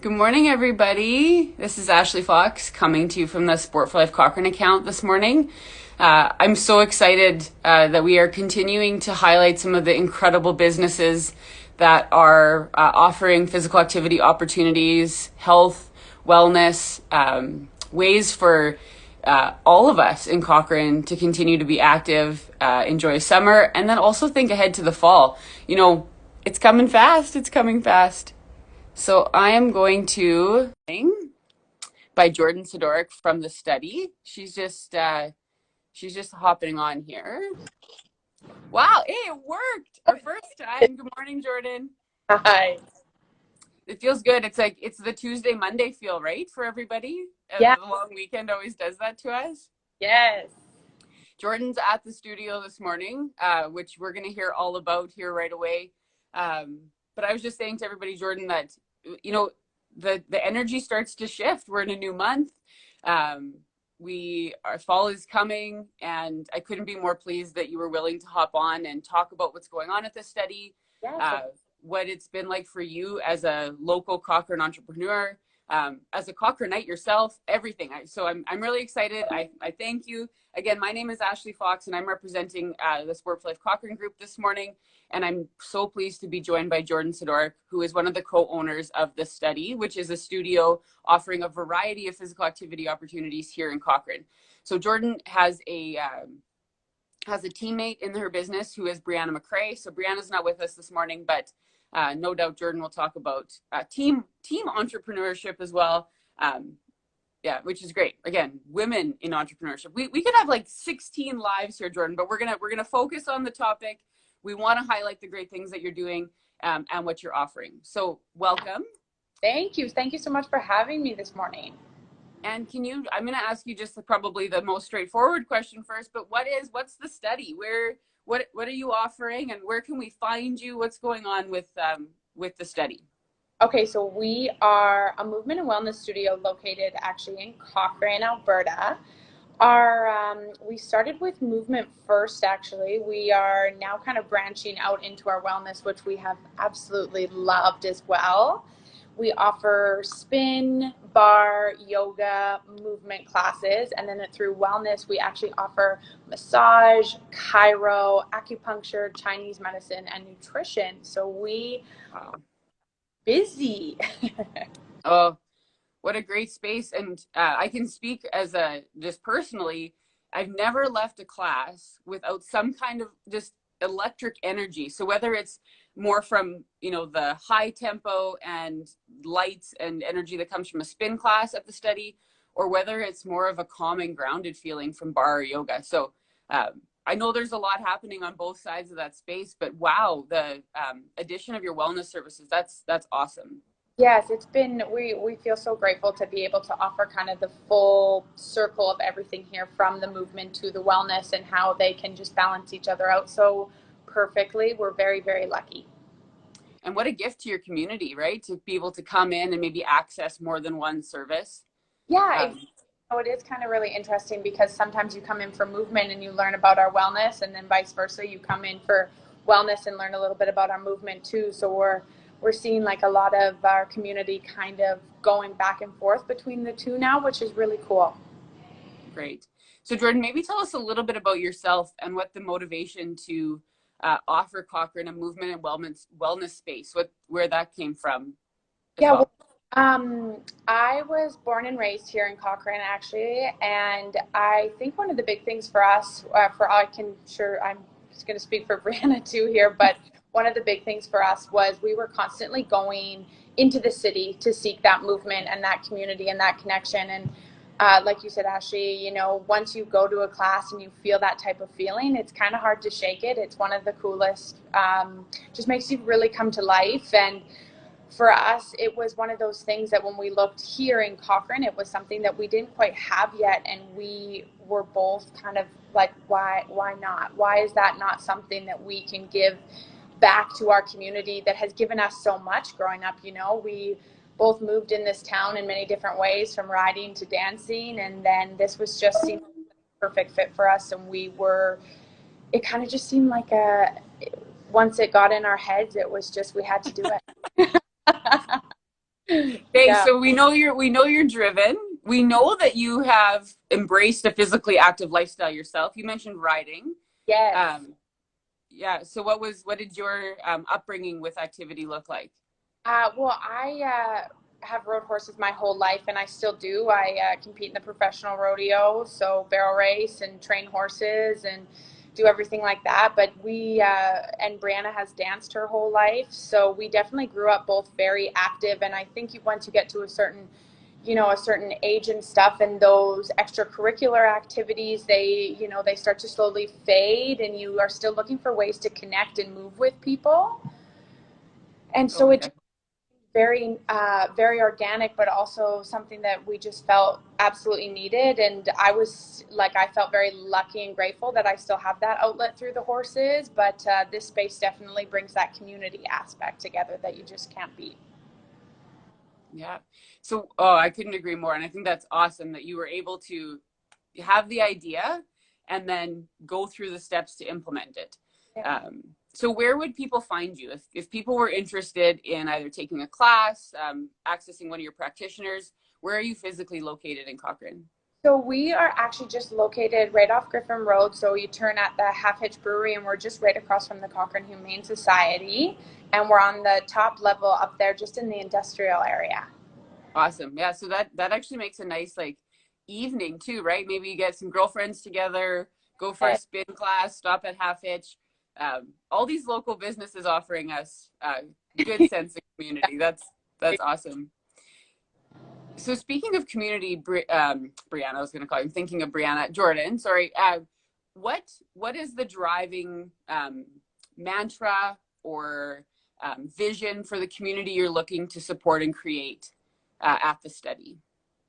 Good morning, everybody. This is Ashley Fox coming to you from the Sport for Life Cochrane account this morning. I'm so excited that we are continuing to highlight some of the incredible businesses that are offering physical activity opportunities, health, wellness, ways for all of us in Cochrane to continue to be active, enjoy summer, and then also think ahead to the fall. You know, it's coming fast. It's coming fast. So I am going to by Jordyn Sydoryk from the study. She's just hopping on here. Wow, hey, it worked. Our first time. Good morning, Jordyn. Hi. It feels good. It's like it's the Tuesday Monday feel, right, for everybody. Yeah, The long weekend always does that to us. yes. Jordyn's at the studio this morning, which we're going to hear all about here right away. But I was just saying to everybody, Jordyn, that the energy starts to shift. We're in a new month. Our fall is coming, and I couldn't be more pleased that you were willing to hop on and talk about what's going on at the study, Yes. uh, what it's been like for you as a local Cochrane entrepreneur, as a Cochraneite yourself, everything. So I'm really excited. I thank you. Again, my name is Ashley Fox, and I'm representing the Sport for Life Cochrane Group this morning. And I'm so pleased to be joined by Jordyn Sydoryk, who is one of the co-owners of The Study, which is a studio offering a variety of physical activity opportunities here in Cochrane. So Jordyn has a teammate in her business who is Brianna McCrae. So Brianna's not with us this morning, but no doubt Jordyn will talk about team entrepreneurship as well. Yeah, which is great. Again, women in entrepreneurship. We could have like 16 lives here, Jordyn, but we're gonna focus on the topic. We want to highlight the great things that you're doing and what you're offering. So welcome. Thank you. Thank you so much for having me this morning. And I'm going to ask you just probably the most straightforward question first, but what's the study? What are you offering, and where can we find you? What's going on with the study? Okay, so we are a movement and wellness studio located actually in Cochrane, Alberta. We started with movement first, actually. We are now kind of branching out into our wellness, which we have absolutely loved as well. We offer spin, bar, yoga, movement classes, and then through wellness, we actually offer massage, chiro, acupuncture, Chinese medicine, and nutrition. So we Wow. busy. Oh, what a great space. And I can speak as just personally, I've never left a class without some kind of just electric energy. So whether it's more from, the high tempo and lights and energy that comes from a spin class at the study, or whether it's more of a calm and grounded feeling from bar or yoga. So I know there's a lot happening on both sides of that space, but wow, the addition of your wellness services, that's awesome. Yes, we feel so grateful to be able to offer kind of the full circle of everything here, from the movement to the wellness, and how they can just balance each other out so perfectly. We're very, very lucky. And what a gift to your community, right? To be able to come in and maybe access more than one service. Yeah, Um, it is kind of really interesting because sometimes you come in for movement and you learn about our wellness, and then vice versa, you come in for wellness and learn a little bit about our movement too. So we're seeing like a lot of our community kind of going back and forth between the two now, which is really cool. Great. So Jordyn, maybe tell us a little bit about yourself and what the motivation to offer Cochrane a movement and wellness space, where that came from as Yeah, well. I was born and raised here in Cochrane, actually, and I think one of the big things for us, I'm just going to speak for Brianna too here, but one of the big things for us was we were constantly going into the city to seek that movement and that community and that connection. And like you said, Ashley, once you go to a class and you feel that type of feeling, it's kind of hard to shake it. It's one of the coolest, just makes you really come to life. And for us, it was one of those things that when we looked here in Cochrane, it was something that we didn't quite have yet, and we were both kind of like, why not? Why is that not something that we can give back to our community that has given us so much growing up? We both moved in this town in many different ways, from riding to dancing, and then this was just seemed like a perfect fit for us, and it kind of just seemed like once it got in our heads, it was just, we had to do it. Okay, Yeah. so we know you're driven. We know that you have embraced a physically active lifestyle yourself. You mentioned riding. Yes. Um, yeah. So what did your upbringing with activity look like? Well, I have rode horses my whole life, and I still do. I compete in the professional rodeo, so barrel race and train horses and do everything like that. But and Brianna has danced her whole life, so we definitely grew up both very active. And I think once you get to a certain, a certain age and stuff, and those extracurricular activities, they start to slowly fade, and you are still looking for ways to connect and move with people. And so Oh, it very organic, but also something that we just felt absolutely needed. And I felt very lucky and grateful that I still have that outlet through the horses. But this space definitely brings that community aspect together that you just can't beat. yeah. So, oh, I couldn't agree more. And I think that's awesome that you were able to have the idea and then go through the steps to implement it. Yeah. So where would people find you if people were interested in either taking a class, accessing one of your practitioners? Where are you physically located in Cochrane? So we are actually just located right off Griffin Road. So you turn at the Half Hitch Brewery, and we're just right across from the Cochrane Humane Society. And we're on the top level up there, just in the industrial area. Awesome. Yeah. So that actually makes a nice like evening too, right? Maybe you get some girlfriends together, go for a spin class, stop at Half Hitch. All these local businesses offering us good sense of community. That's awesome. So speaking of community, Brianna, I was going to call you. I'm thinking of Brianna, Jordyn. Sorry. What is the driving mantra or vision for the community you're looking to support and create at the study?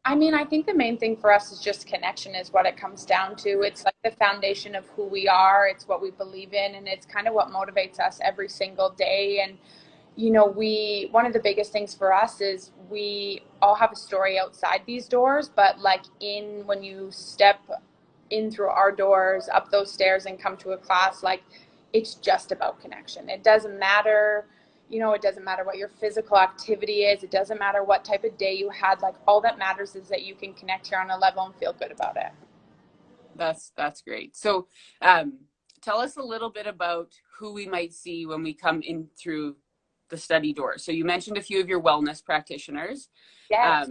I mean, I think the main thing for us is just connection is what it comes down to. It's like the foundation of who we are. It's what we believe in, and it's kind of what motivates us every single day. And one of the biggest things for us is we all have a story outside these doors, but like when you step in through our doors, up those stairs and come to a class, like it's just about connection. It doesn't matter, it doesn't matter what your physical activity is. It doesn't matter what type of day you had. Like all that matters is that you can connect here on a level and feel good about it. That's great. So tell us a little bit about who we might see when we come in through the study door. So you mentioned a few of your wellness practitioners. Yes.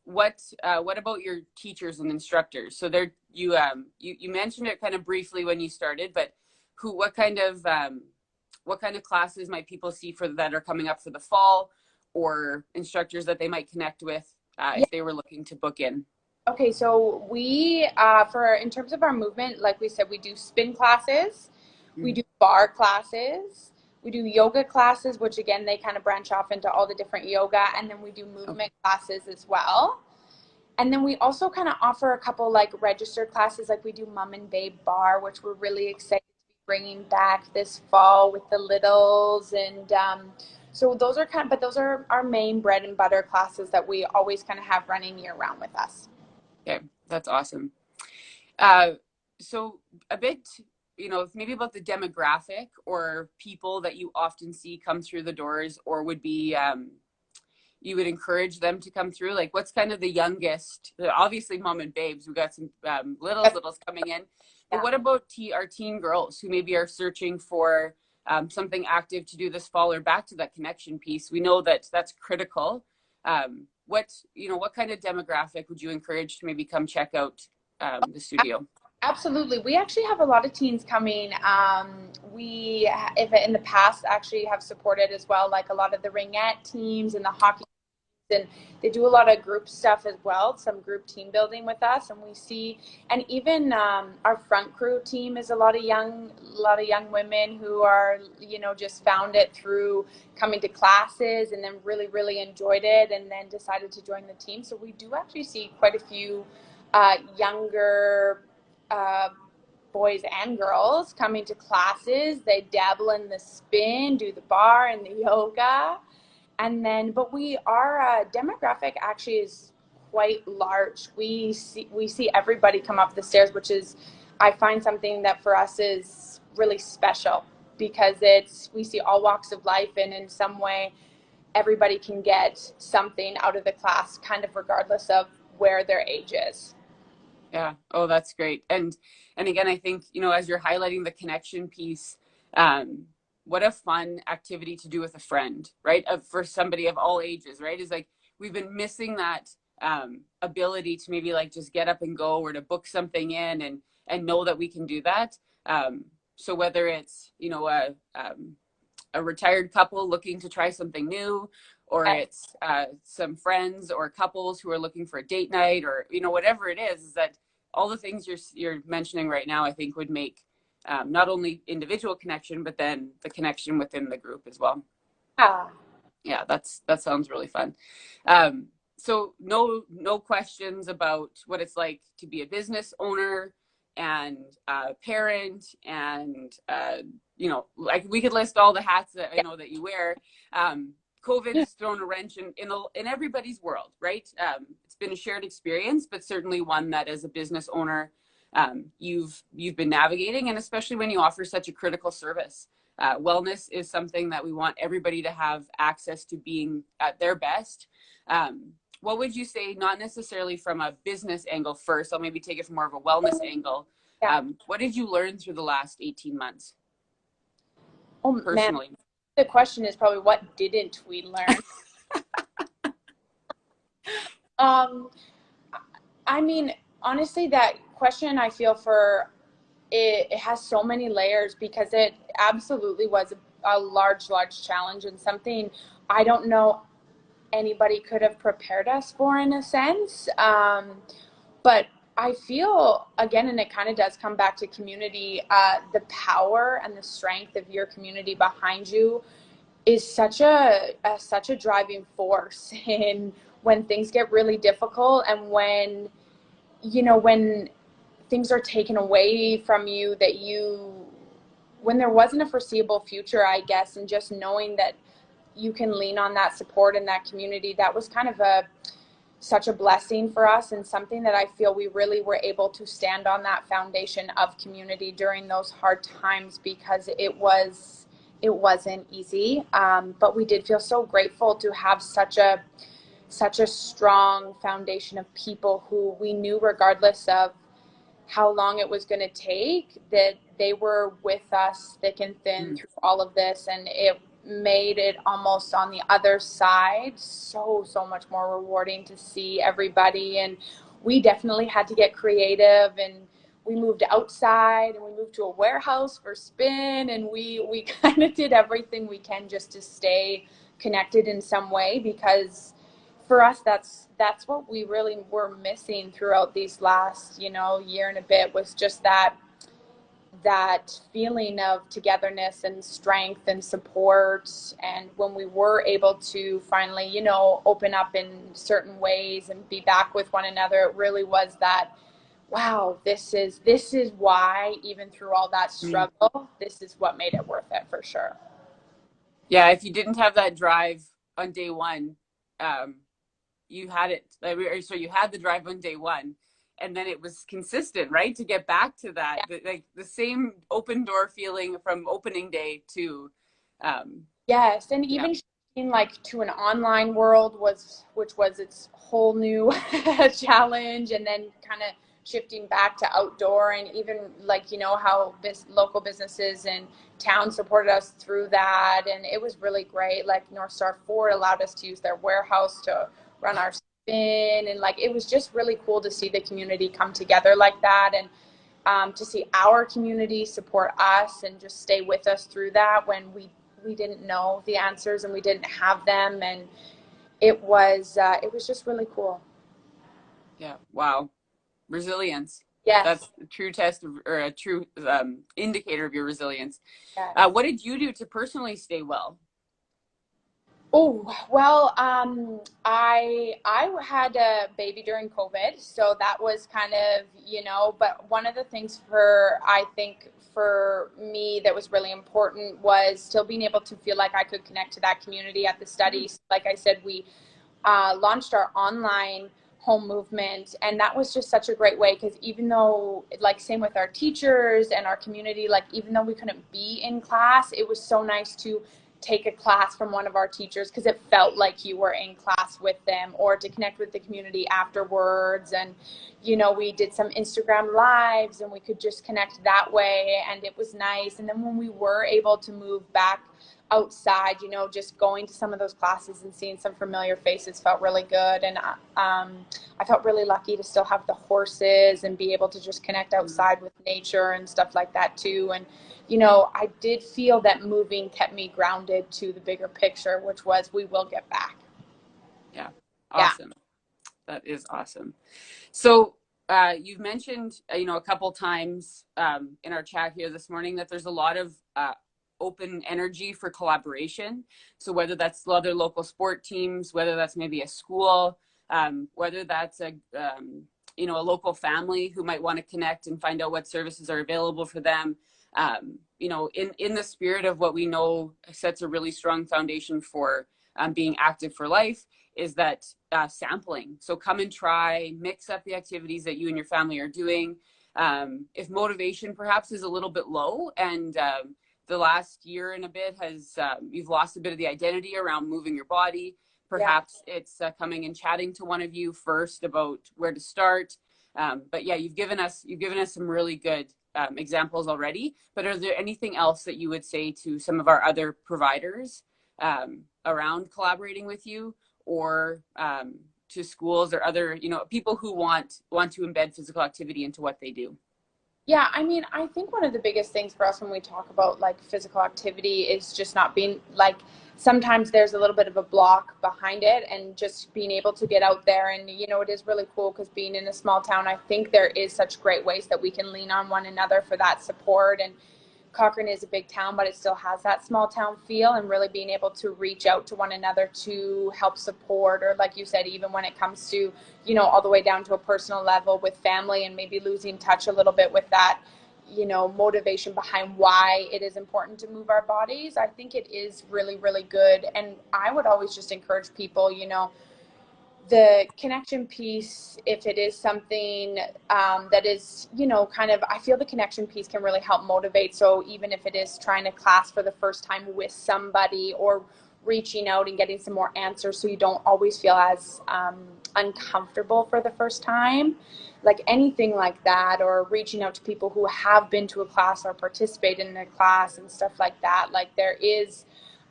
What about your teachers and instructors? So you mentioned it kind of briefly when you started, but what kind of classes might people see for that are coming up for the fall, or instructors that they might connect with Yeah. if they were looking to book in? Okay, so we in terms of our movement, like we said, we do spin classes, we Mm. do bar classes, we do yoga classes, which again they kind of branch off into all the different yoga, and then we do Okay. movement classes as well. And then we also kind of offer a couple like registered classes, like we do Mom and Babe Bar, which we're really excited to be bringing back this fall with the littles. And so those are our main bread and butter classes that we always kind of have running year round with us. Okay, that's awesome. Uh, so a bit, maybe about the demographic or people that you often see come through the doors, or would be you would encourage them to come through. Like, what's kind of the youngest? Obviously, mom and babes. We got some littles coming in, but Yeah. what about our teen girls who maybe are searching for something active to do this fall, or back to that connection piece? We know that that's critical. What kind of demographic would you encourage to maybe come check out the studio? Absolutely. We actually have a lot of teens coming. If in the past, actually have supported as well, like a lot of the ringette teams and the hockey, and they do a lot of group stuff as well, some group team building with us. And and even our front crew team is a lot of young women who are, just found it through coming to classes and then really, really enjoyed it and then decided to join the team. So we do actually see quite a few younger uh, boys and girls coming to classes. They dabble in the spin, do the bar and the yoga. But our demographic actually is quite large. We see everybody come up the stairs, which is, I find, something that for us is really special, because we see all walks of life, and in some way everybody can get something out of the class, kind of regardless of where their age is. Yeah. Oh, that's great. And again, I think, you know, as you're highlighting the connection piece, um, what a fun activity to do with a friend, right? For somebody of all ages, right? Is like, we've been missing that ability to maybe like just get up and go, or to book something in and know that we can do that. So whether it's, you know, a retired couple looking to try something new, or it's some friends or couples who are looking for a date night, or, you know, whatever it is that all the things you're mentioning right now, I think would make not only individual connection, but then the connection within the group as well. Yeah. Yeah, that sounds really fun. So no questions about what it's like to be a business owner and parent, and you know, like we could list all the hats that I know that you wear. COVID's thrown a wrench in everybody's world, right? It's been a shared experience, but certainly one that as a business owner, you've been navigating, and especially when you offer such a critical service. Wellness is something that we want everybody to have access to being at their best. What would you say, not necessarily from a business angle first, I'll maybe take it from more of a wellness angle. What did you learn through the last 18 months? Oh, personally? Man. The question is probably, what didn't we learn? I mean, honestly, that question, I feel for it has so many layers, because it absolutely was a large challenge, and something I don't know anybody could have prepared us for, in a sense. But I feel, again, and it kind of does come back to community, the power and the strength of your community behind you is such a driving force in when things get really difficult, and when, you know, when things are taken away from you, that when there wasn't a foreseeable future, I guess, and just knowing that you can lean on that support and that community, that was kind of such a blessing for us, and something that I feel we really were able to stand on that foundation of community during those hard times, because it wasn't easy. But we did feel so grateful to have such a strong foundation of people who we knew, regardless of how long it was going to take, that they were with us thick and thin through all of this. And it made it almost on the other side so much more rewarding to see everybody. And we definitely had to get creative, and we moved outside, and we moved to a warehouse for spin, and we kind of did everything we can just to stay connected in some way, because for us, that's what we really were missing throughout these last, year and a bit, was just that feeling of togetherness and strength and support. And when we were able to finally, open up in certain ways and be back with one another, it really was that, wow, this is why, even through all that struggle, this is what made it worth it, for sure. Yeah, if you didn't have that drive on day one, you had it, so you had the drive on day one, and then it was consistent, right? To get back to that, like the same open door feeling from opening day to, yes, and even shifting like to an online world which was its whole new challenge, and then kind of shifting back to outdoor, and even like, how local businesses and towns supported us through that. And it was really great. Like North Star Ford allowed us to use their warehouse to run our spin, and like it was just really cool to see the community come together like that, and to see our community support us and just stay with us through that when we didn't know the answers and we didn't have them. And it was just really cool. Yeah. Wow. Resilience. Yes. That's a true test of, or a true indicator of your resilience. Yes. What did you do to personally stay well? Oh, well, I had a baby during COVID, so that was kind of, but one of the things I think for me that was really important was still being able to feel like I could connect to that community at the studies. Like I said, we launched our online home movement, and that was just such a great way, because even though, like, same with our teachers and our community, like even though we couldn't be in class, it was so nice to take a class from one of our teachers because it felt like you were in class with them, or to connect with the community afterwards. And, you know, we did some Instagram lives and we could just connect that way, and it was nice. And then when we were able to move back outside, you know, just going to some of those classes and seeing some familiar faces felt really good. And I felt really lucky to still have the horses and be able to just connect outside with nature and stuff like that too. And, you know, I did feel that moving kept me grounded to the bigger picture, which was we will get back. Yeah. Awesome. Yeah. That is awesome. So you've mentioned, you know, a couple times in our chat here this morning that there's a lot of open energy for collaboration. So whether that's other local sport teams, whether that's maybe a school, whether that's a you know, a local family who might want to connect and find out what services are available for them. You know, in the spirit of what we know sets a really strong foundation for being active for life is that sampling. So come and try, mix up the activities that you and your family are doing. If motivation perhaps is a little bit low, and the last year and a bit has, you've lost a bit of the identity around moving your body. Perhaps it's coming and chatting to one of you first about where to start. But yeah, you've given us some really good examples already. But are there anything else that you would say to some of our other providers around collaborating with you, or to schools or other, you know, people who want to embed physical activity into what they do? Yeah, I mean, I think one of the biggest things for us when we talk about like physical activity is just not being like, sometimes there's a little bit of a block behind it, and just being able to get out there. And, you know, it is really cool because being in a small town, I think there is such great ways that we can lean on one another for that support. And Cochrane is a big town, but it still has that small town feel, and really being able to reach out to one another to help support, or like you said, even when it comes to, you know, all the way down to a personal level with family, and maybe losing touch a little bit with that, you know, motivation behind why it is important to move our bodies. I think it is really, really good. And I would always just encourage people, you know, the connection piece, if it is something that is, you know, kind of, I feel the connection piece can really help motivate. So even if it is trying to class for the first time with somebody, or reaching out and getting some more answers so you don't always feel as uncomfortable for the first time, like anything like that, or reaching out to people who have been to a class or participate in a class and stuff like that. Like there is,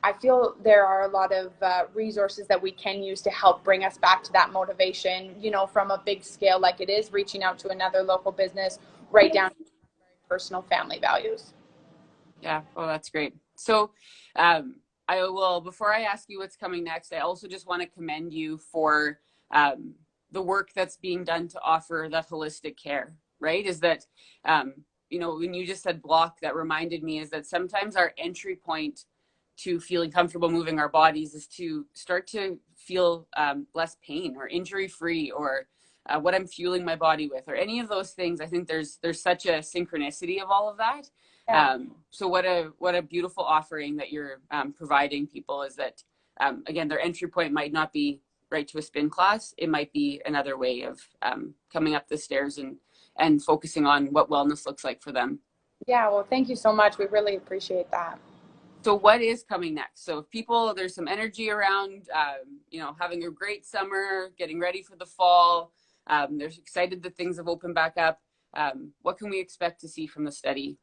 I feel there are a lot of resources that we can use to help bring us back to that motivation, you know, from a big scale like it is, reaching out to another local business, right down to personal family values. Yeah, well, that's great. So I will, before I ask you what's coming next, I also just want to commend you for the work that's being done to offer that holistic care, right? Is that, you know, when you just said block, that reminded me is that sometimes our entry point to feeling comfortable moving our bodies is to start to feel less pain or injury free, or what I'm fueling my body with, or any of those things. I think there's such a synchronicity of all of that. Yeah. So what a beautiful offering that you're providing people, is that again, their entry point might not be right to a spin class. It might be another way of coming up the stairs and focusing on what wellness looks like for them. Yeah, well, thank you so much. We really appreciate that. So what is coming next? So if people, there's some energy around, you know, having a great summer, getting ready for the fall. They're excited that things have opened back up. What can we expect to see from the study?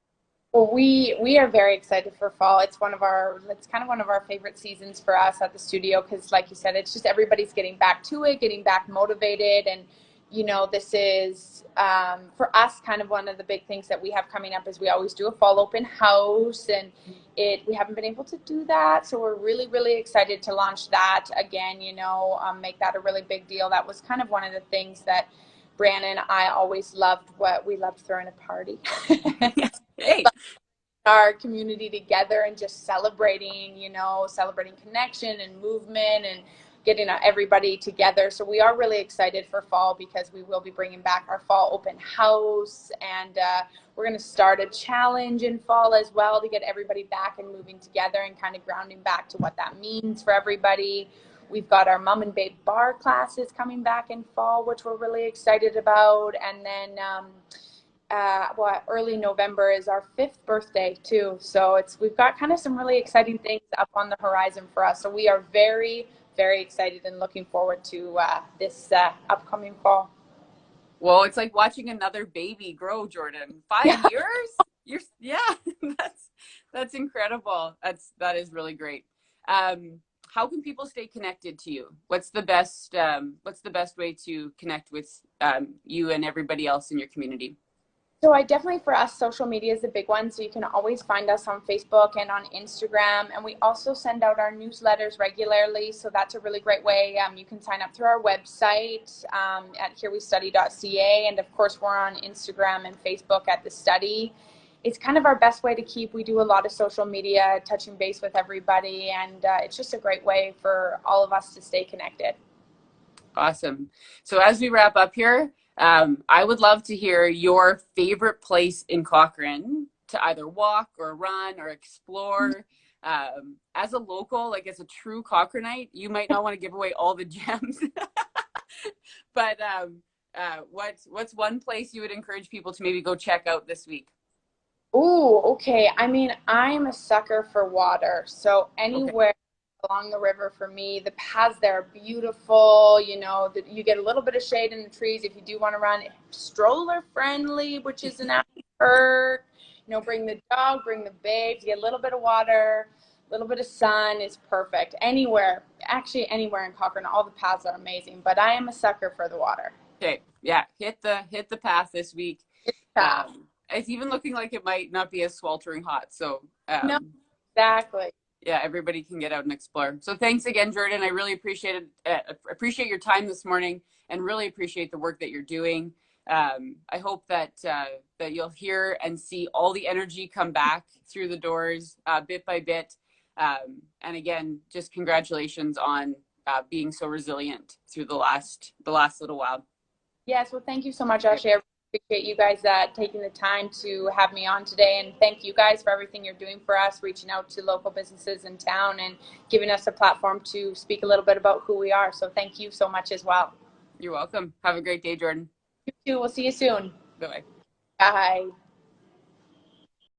Well, we are very excited for fall. It's kind of one of our favorite seasons for us at the studio, because like you said, it's just everybody's getting back to it, getting back motivated. And, you know, this is, for us, kind of one of the big things that we have coming up is we always do a fall open house, and we haven't been able to do that. So we're really, really excited to launch that again, you know, make that a really big deal. That was kind of one of the things that Brianna and I always loved. What we loved throwing a party. Hey. Our community together and just celebrating, you know, celebrating connection and movement and getting everybody together. So we are really excited for fall, because we will be bringing back our fall open house, and we're going to start a challenge in fall as well to get everybody back and moving together and kind of grounding back to what that means for everybody. We've got our mom and babe bar classes coming back in fall, which we're really excited about. And then early November is our 5th birthday too. So we've got kind of some really exciting things up on the horizon for us. So we are very, very excited and looking forward to this upcoming fall. Well, it's like watching another baby grow, Jordyn. 5 years? Yeah, that's incredible. That is really great. How can people stay connected to you? What's the best way to connect with you and everybody else in your community? So for us, social media is a big one. So you can always find us on Facebook and on Instagram. And we also send out our newsletters regularly. So that's a really great way. You can sign up through our website at herewestudy.ca. And of course, we're on Instagram and Facebook at The Study. It's kind of our best way to keep. We do a lot of social media, touching base with everybody. And it's just a great way for all of us to stay connected. Awesome. So as we wrap up here, I would love to hear your favorite place in Cochrane to either walk or run or explore. As a local, like as a true Cochraneite, you might not want to give away all the gems, but what's one place you would encourage people to maybe go check out this week? Ooh, okay. I mean, I'm a sucker for water. So anywhere along the river for me, the paths there are beautiful. You get a little bit of shade in the trees if you do want to run. Stroller friendly, which is an effort. Bring the dog, bring the babes, get a little bit of water, a little bit of sun is perfect. Anywhere in Cochrane, all the paths are amazing. But I am a sucker for the water. Okay, yeah, hit the path this week. It's even looking like it might not be as sweltering hot. So no, exactly. Yeah, everybody can get out and explore. So thanks again, Jordyn. I really appreciate your time this morning, and really appreciate the work that you're doing. I hope that you'll hear and see all the energy come back through the doors bit by bit. And again, just congratulations on being so resilient through the last little while. Yes, well, thank you so much, Ashley. I appreciate you guys taking the time to have me on today, and thank you guys for everything you're doing for us, reaching out to local businesses in town and giving us a platform to speak a little bit about who we are. So thank you so much as well. You're welcome. Have a great day, Jordyn. You too. We'll see you soon. Bye. Bye.